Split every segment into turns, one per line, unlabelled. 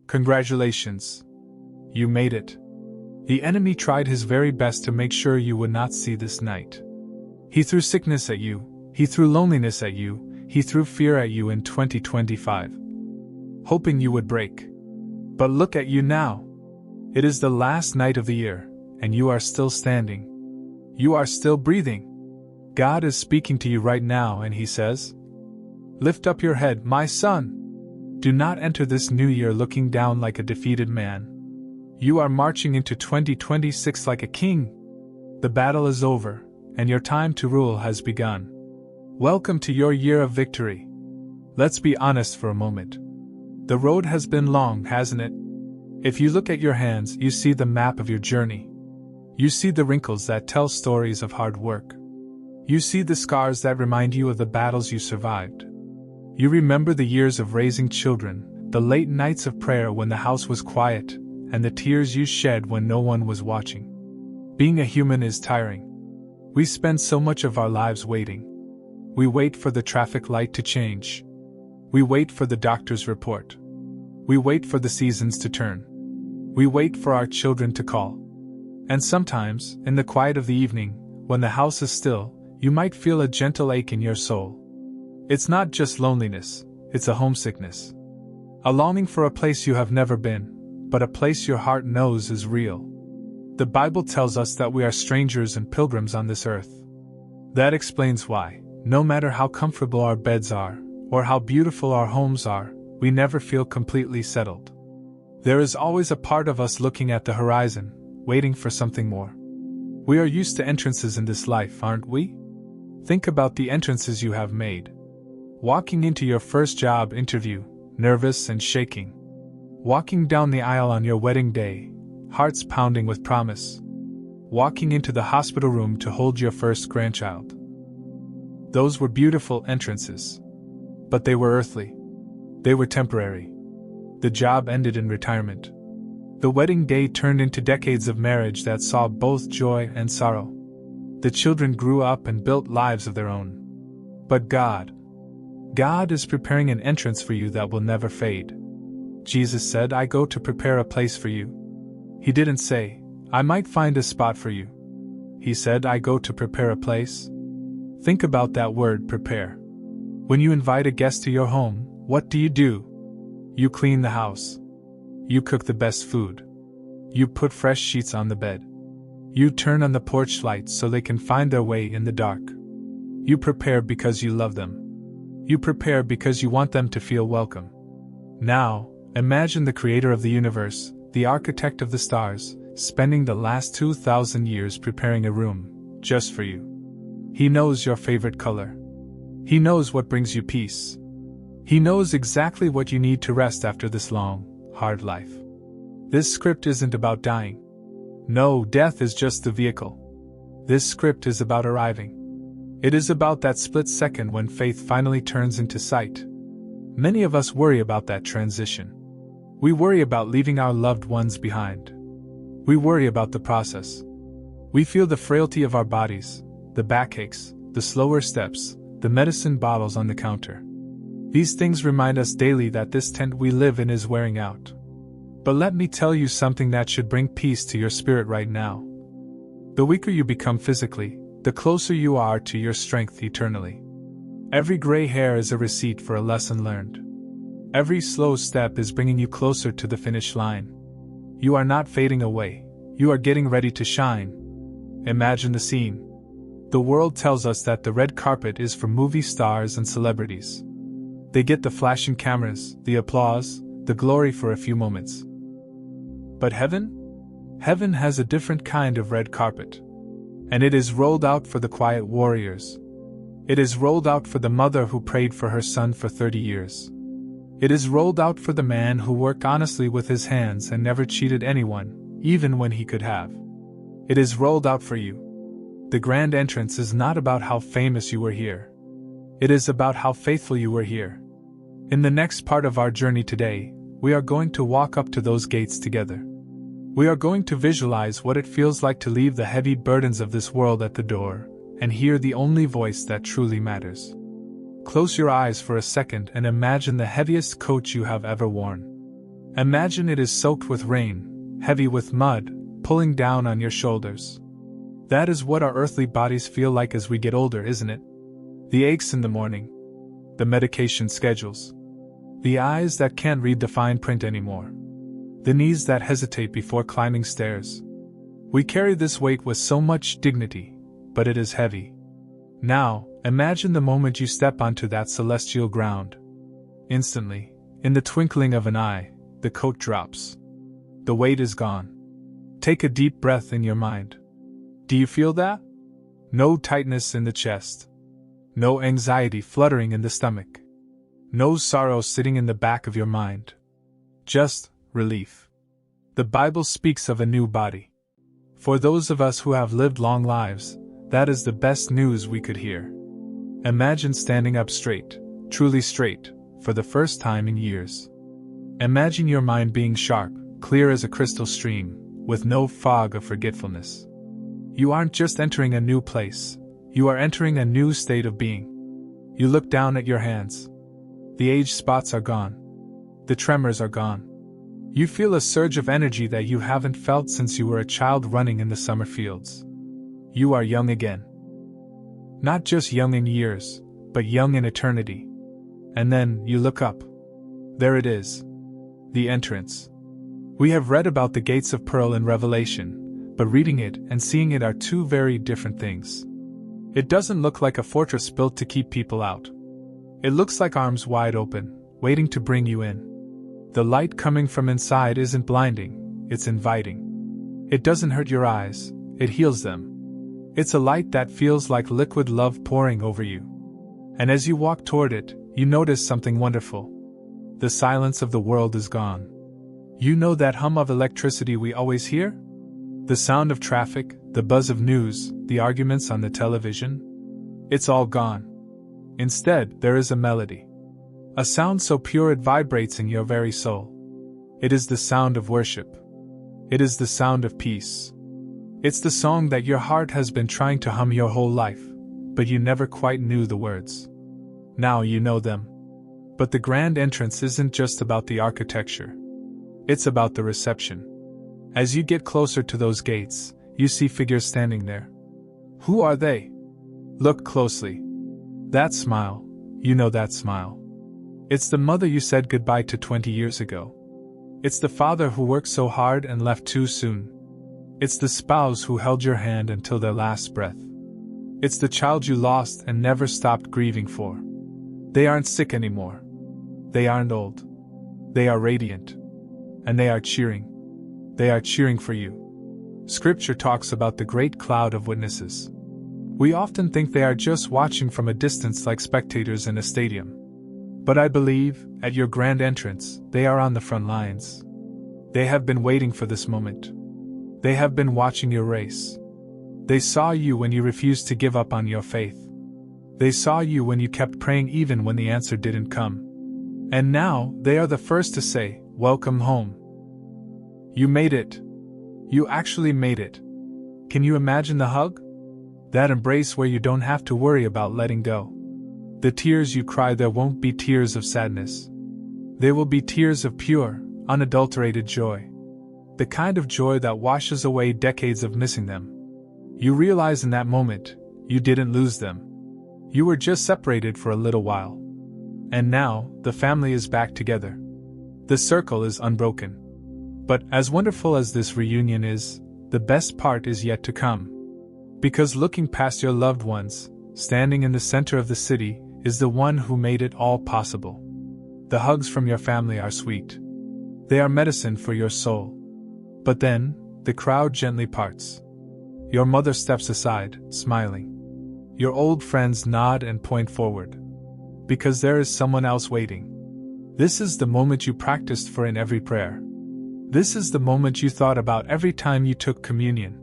Congratulations. You made it. The enemy tried his very best to make sure you would not see this night. He threw sickness at you, he threw loneliness at you, he threw fear at you in 2025. Hoping you would break. But look at you now. It is the last night of the year, and you are still standing. You are still breathing. God is speaking to you right now, and He says, "Lift up your head, my son. Do not enter this new year looking down like a defeated man. You are marching into 2026 like a king. The battle is over, and your time to rule has begun. Welcome to your year of victory." Let's be honest for a moment. The road has been long, hasn't it? If you look at your hands, you see the map of your journey. You see the wrinkles that tell stories of hard work. You see the scars that remind you of the battles you survived. You remember the years of raising children, the late nights of prayer when the house was quiet, and the tears you shed when no one was watching. Being a human is tiring. We spend so much of our lives waiting. We wait for the traffic light to change. We wait for the doctor's report. We wait for the seasons to turn. We wait for our children to call. And sometimes, in the quiet of the evening, when the house is still, you might feel a gentle ache in your soul. It's not just loneliness, it's a homesickness. A longing for a place you have never been, but a place your heart knows is real. The Bible tells us that we are strangers and pilgrims on this earth. That explains why, no matter how comfortable our beds are, or how beautiful our homes are, we never feel completely settled. There is always a part of us looking at the horizon, waiting for something more. We are used to entrances in this life, aren't we? Think about the entrances you have made. Walking into your first job interview, nervous and shaking. Walking down the aisle on your wedding day, hearts pounding with promise. Walking into the hospital room to hold your first grandchild. Those were beautiful entrances. But they were earthly. They were temporary. The job ended in retirement. The wedding day turned into decades of marriage that saw both joy and sorrow. The children grew up and built lives of their own. But God is preparing an entrance for you that will never fade. Jesus said, "I go to prepare a place for you." He didn't say, "I might find a spot for you." He said, "I go to prepare a place." Think about that word, prepare. When you invite a guest to your home, what do? You clean the house. You cook the best food. You put fresh sheets on the bed. You turn on the porch lights so they can find their way in the dark. You prepare because you love them. You prepare because you want them to feel welcome. Now, imagine the creator of the universe, the architect of the stars, spending the last 2,000 years preparing a room, just for you. He knows your favorite color. He knows what brings you peace. He knows exactly what you need to rest after this long, hard life. This script isn't about dying. No, death is just the vehicle. This script is about arriving. It is about that split second when faith finally turns into sight. Many of us worry about that transition. We worry about leaving our loved ones behind. We worry about the process. We feel the frailty of our bodies, the backaches, the slower steps, the medicine bottles on the counter. These things remind us daily that this tent we live in is wearing out. But let me tell you something that should bring peace to your spirit right now. The weaker you become physically, the closer you are to your strength eternally. Every gray hair is a receipt for a lesson learned. Every slow step is bringing you closer to the finish line. You are not fading away, you are getting ready to shine. Imagine the scene. The world tells us that the red carpet is for movie stars and celebrities. They get the flashing cameras, the applause, the glory for a few moments. But heaven? Heaven has a different kind of red carpet. And it is rolled out for the quiet warriors. It is rolled out for the mother who prayed for her son for 30 years. It is rolled out for the man who worked honestly with his hands and never cheated anyone, even when he could have. It is rolled out for you. The grand entrance is not about how famous you were here. It is about how faithful you were here. In the next part of our journey today, we are going to walk up to those gates together. We are going to visualize what it feels like to leave the heavy burdens of this world at the door and hear the only voice that truly matters. Close your eyes for a second and imagine the heaviest coat you have ever worn. Imagine it is soaked with rain, heavy with mud, pulling down on your shoulders. That is what our earthly bodies feel like as we get older, isn't it? The aches in the morning, the medication schedules, the eyes that can't read the fine print anymore, the knees that hesitate before climbing stairs. We carry this weight with so much dignity, but it is heavy. Now, imagine the moment you step onto that celestial ground. Instantly, in the twinkling of an eye, the coat drops. The weight is gone. Take a deep breath in your mind. Do you feel that? No tightness in the chest. No anxiety fluttering in the stomach. No sorrow sitting in the back of your mind. Just relief. The Bible speaks of a new body. For those of us who have lived long lives, that is the best news we could hear. Imagine standing up straight, truly straight, for the first time in years. Imagine your mind being sharp, clear as a crystal stream, with no fog of forgetfulness. You aren't just entering a new place, you are entering a new state of being. You look down at your hands. The age spots are gone. The tremors are gone. You feel a surge of energy that you haven't felt since you were a child running in the summer fields. You are young again. Not just young in years, but young in eternity. And then, you look up. There it is. The entrance. We have read about the gates of pearl in Revelation, but reading it and seeing it are two very different things. It doesn't look like a fortress built to keep people out. It looks like arms wide open, waiting to bring you in. The light coming from inside isn't blinding, it's inviting. It doesn't hurt your eyes, it heals them. It's a light that feels like liquid love pouring over you. And as you walk toward it, you notice something wonderful. The silence of the world is gone. You know that hum of electricity we always hear? The sound of traffic, the buzz of news, the arguments on the television? It's all gone. Instead, there is a melody. A sound so pure it vibrates in your very soul. It is the sound of worship. It is the sound of peace. It's the song that your heart has been trying to hum your whole life, but you never quite knew the words. Now you know them. But the grand entrance isn't just about the architecture. It's about the reception. As you get closer to those gates, you see figures standing there. Who are they? Look closely. That smile, you know that smile. It's the mother you said goodbye to 20 years ago. It's the father who worked so hard and left too soon. It's the spouse who held your hand until their last breath. It's the child you lost and never stopped grieving for. They aren't sick anymore. They aren't old. They are radiant. And they are cheering. They are cheering for you. Scripture talks about the great cloud of witnesses. We often think they are just watching from a distance like spectators in a stadium. But I believe, at your grand entrance, they are on the front lines. They have been waiting for this moment. They have been watching your race. They saw you when you refused to give up on your faith. They saw you when you kept praying even when the answer didn't come. And now, they are the first to say, "Welcome home." You made it. You actually made it. Can you imagine the hug? That embrace where you don't have to worry about letting go. The tears you cry there won't be tears of sadness. They will be tears of pure, unadulterated joy. The kind of joy that washes away decades of missing them. You realize in that moment, you didn't lose them. You were just separated for a little while. And now, the family is back together. The circle is unbroken. But as wonderful as this reunion is, the best part is yet to come. Because looking past your loved ones, standing in the center of the city, is the one who made it all possible. The hugs from your family are sweet. They are medicine for your soul. But then, the crowd gently parts. Your mother steps aside, smiling. Your old friends nod and point forward. Because there is someone else waiting. This is the moment you practiced for in every prayer. This is the moment you thought about every time you took communion.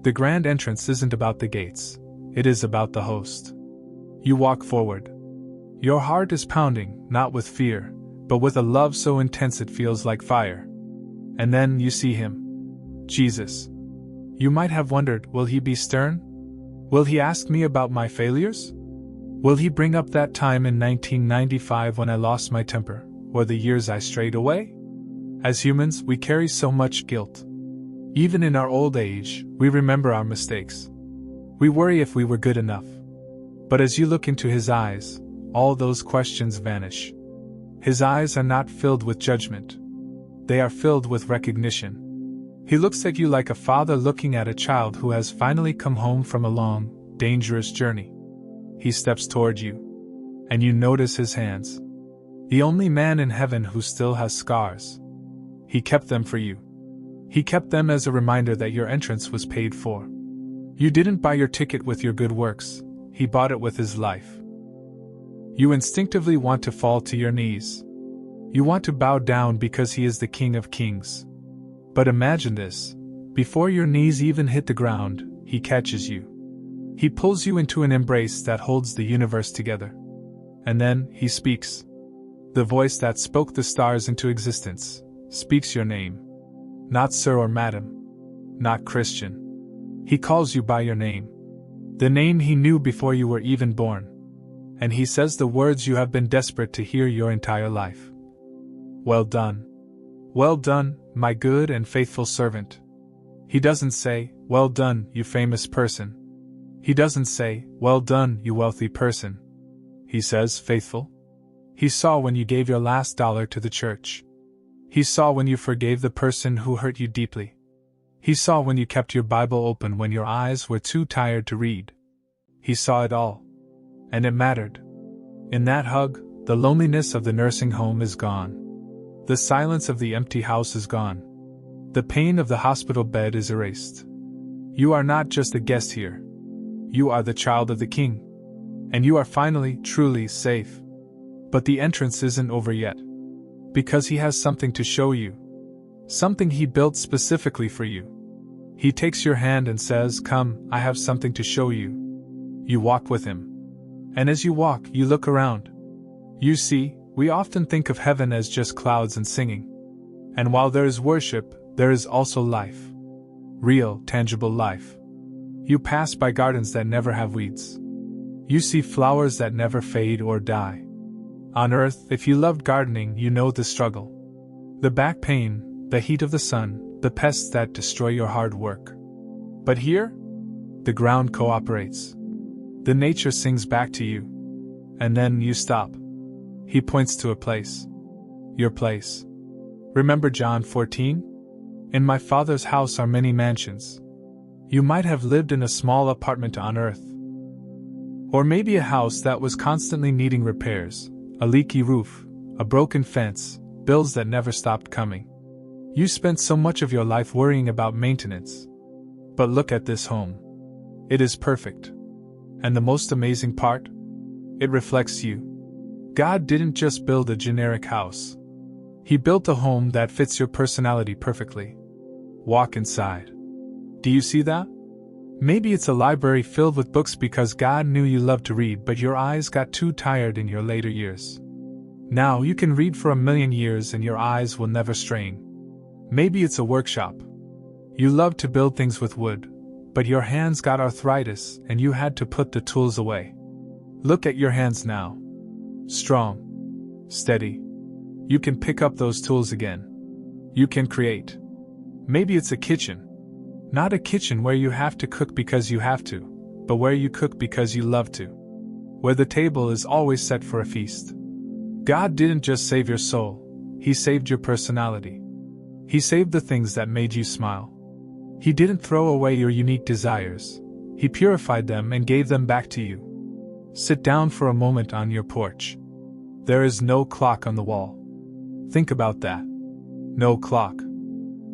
The grand entrance isn't about the gates. It is about the host. You walk forward. Your heart is pounding, not with fear, but with a love so intense it feels like fire. And then you see him. Jesus. You might have wondered, will he be stern? Will he ask me about my failures? Will he bring up that time in 1995 when I lost my temper, or the years I strayed away? As humans, we carry so much guilt. Even in our old age, we remember our mistakes. We worry if we were good enough. But as you look into his eyes, all those questions vanish. His eyes are not filled with judgment. They are filled with recognition. He looks at you like a father looking at a child who has finally come home from a long, dangerous journey. He steps toward you, and you notice his hands. The only man in heaven who still has scars. He kept them for you. He kept them as a reminder that your entrance was paid for. You didn't buy your ticket with your good works, he bought it with his life. You instinctively want to fall to your knees. You want to bow down because he is the King of Kings. But imagine this, before your knees even hit the ground, he catches you. He pulls you into an embrace that holds the universe together. And then, he speaks. The voice that spoke the stars into existence speaks your name. Not sir or madam. Not Christian. He calls you by your name. The name he knew before you were even born. And he says the words you have been desperate to hear your entire life. Well done. Well done, my good and faithful servant. He doesn't say, well done, you famous person. He doesn't say, well done, you wealthy person. He says, faithful. He saw when you gave your last dollar to the church. He saw when you forgave the person who hurt you deeply. He saw when you kept your Bible open when your eyes were too tired to read. He saw it all. And it mattered. In that hug, the loneliness of the nursing home is gone. The silence of the empty house is gone. The pain of the hospital bed is erased. You are not just a guest here. You are the child of the King. And you are finally, truly safe. But the entrance isn't over yet. Because he has something to show you. Something he built specifically for you. He takes your hand and says, come, I have something to show you. You walk with him. And as you walk, you look around. You see, we often think of heaven as just clouds and singing. And while there is worship, there is also life. Real, tangible life. You pass by gardens that never have weeds. You see flowers that never fade or die. On earth, if you loved gardening, you know the struggle. The back pain, the heat of the sun, the pests that destroy your hard work. But here, the ground cooperates. The nature sings back to you. And then you stop. He points to a place. Your place. Remember John 14? In my Father's house are many mansions. You might have lived in a small apartment on earth. Or maybe a house that was constantly needing repairs, a leaky roof, a broken fence, bills that never stopped coming. You spent so much of your life worrying about maintenance. But look at this home. It is perfect. And the most amazing part? It reflects you. God didn't just build a generic house. He built a home that fits your personality perfectly. Walk inside. Do you see that? Maybe it's a library filled with books because God knew you loved to read, but your eyes got too tired in your later years. Now you can read for 1,000,000 years and your eyes will never strain. Maybe it's a workshop. You love to build things with wood, but your hands got arthritis and you had to put the tools away. Look at your hands now. Strong. Steady. You can pick up those tools again. You can create. Maybe it's a kitchen. Not a kitchen where you have to cook because you have to, but where you cook because you love to. Where the table is always set for a feast. God didn't just save your soul, He saved your personality. He saved the things that made you smile. He didn't throw away your unique desires. He purified them and gave them back to you. Sit down for a moment on your porch. There is no clock on the wall. Think about that. No clock.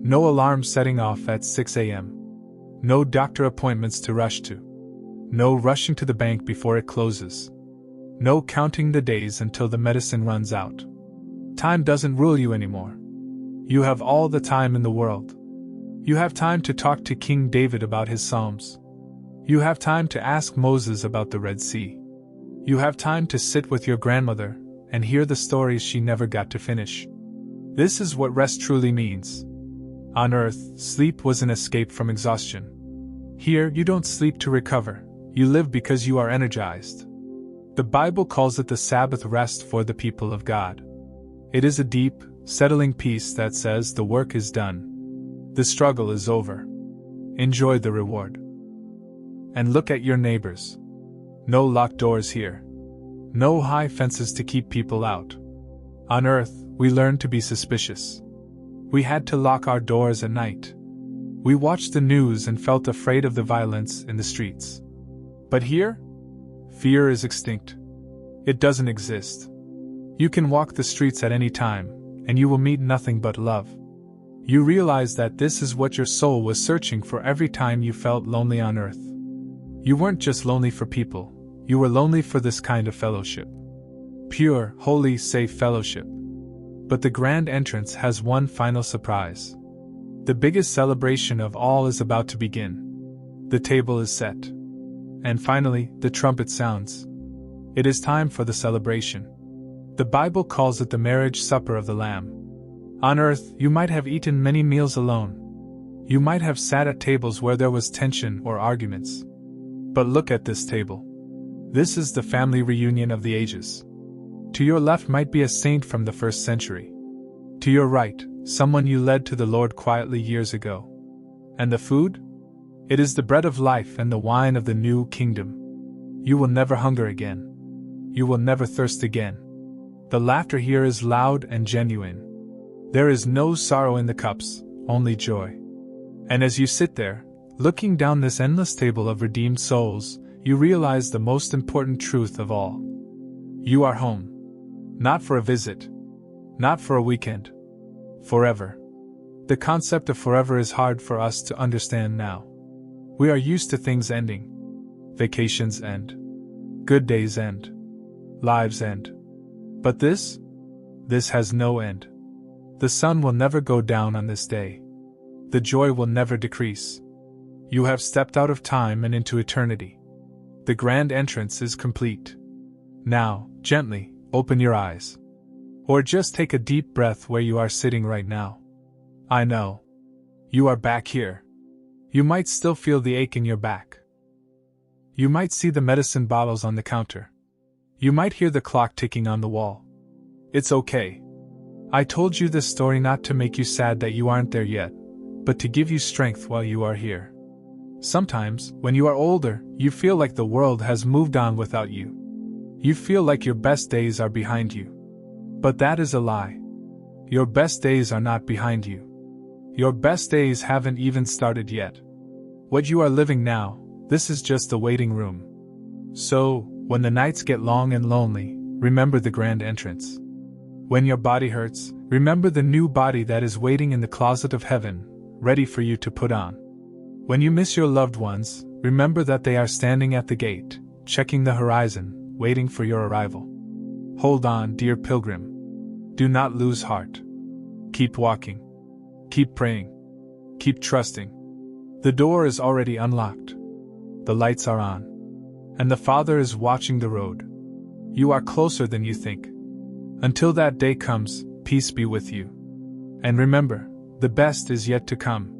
No alarm setting off at 6 a.m. No doctor appointments to rush to. No rushing to the bank before it closes. No counting the days until the medicine runs out. Time doesn't rule you anymore. You have all the time in the world. You have time to talk to King David about his Psalms. You have time to ask Moses about the Red Sea. You have time to sit with your grandmother and hear the stories she never got to finish. This is what rest truly means. On earth, sleep was an escape from exhaustion. Here, you don't sleep to recover, you live because you are energized. The Bible calls it the Sabbath rest for the people of God. It is a deep, settling peace that says the work is done. The struggle is over. Enjoy the reward. And look at your neighbors. No locked doors here. No high fences to keep people out. On earth, we learned to be suspicious. We had to lock our doors at night. We watched the news and felt afraid of the violence in the streets. But here, fear is extinct. It doesn't exist. You can walk the streets at any time, and you will meet nothing but love. You realize that this is what your soul was searching for every time you felt lonely on earth. You weren't just lonely for people, you were lonely for this kind of fellowship. Pure, holy, safe fellowship. But the grand entrance has one final surprise. The biggest celebration of all is about to begin. The table is set. And finally, the trumpet sounds. It is time for the celebration. The Bible calls it the marriage supper of the Lamb. On earth, you might have eaten many meals alone. You might have sat at tables where there was tension or arguments. But look at this table. This is the family reunion of the ages. To your left might be a saint from the 1st century. To your right, someone you led to the Lord quietly years ago. And the food? It is the bread of life and the wine of the new kingdom. You will never hunger again. You will never thirst again. The laughter here is loud and genuine. There is no sorrow in the cups, only joy. And as you sit there, looking down this endless table of redeemed souls, you realize the most important truth of all. You are home. Not for a visit. Not for a weekend. Forever. The concept of forever is hard for us to understand now. We are used to things ending. Vacations end. Good days end. Lives end. But this has no end. The sun will never go down on this day. The joy will never decrease. You have stepped out of time and into eternity. The grand entrance is complete. Now, gently, open your eyes. Or just take a deep breath where you are sitting right now. I know. You are back here. You might still feel the ache in your back. You might see the medicine bottles on the counter. You might hear the clock ticking on the wall. It's okay. I told you this story not to make you sad that you aren't there yet, but to give you strength while you are here. Sometimes, when you are older, you feel like the world has moved on without you. You feel like your best days are behind you. But that is a lie. Your best days are not behind you. Your best days haven't even started yet. What you are living now, this is just the waiting room. So, when the nights get long and lonely, remember the grand entrance. When your body hurts, remember the new body that is waiting in the closet of heaven, ready for you to put on. When you miss your loved ones, remember that they are standing at the gate, checking the horizon, waiting for your arrival. Hold on, dear pilgrim. Do not lose heart. Keep walking. Keep praying. Keep trusting. The door is already unlocked. The lights are on. And the Father is watching the road. You are closer than you think. Until that day comes, peace be with you. And remember, the best is yet to come.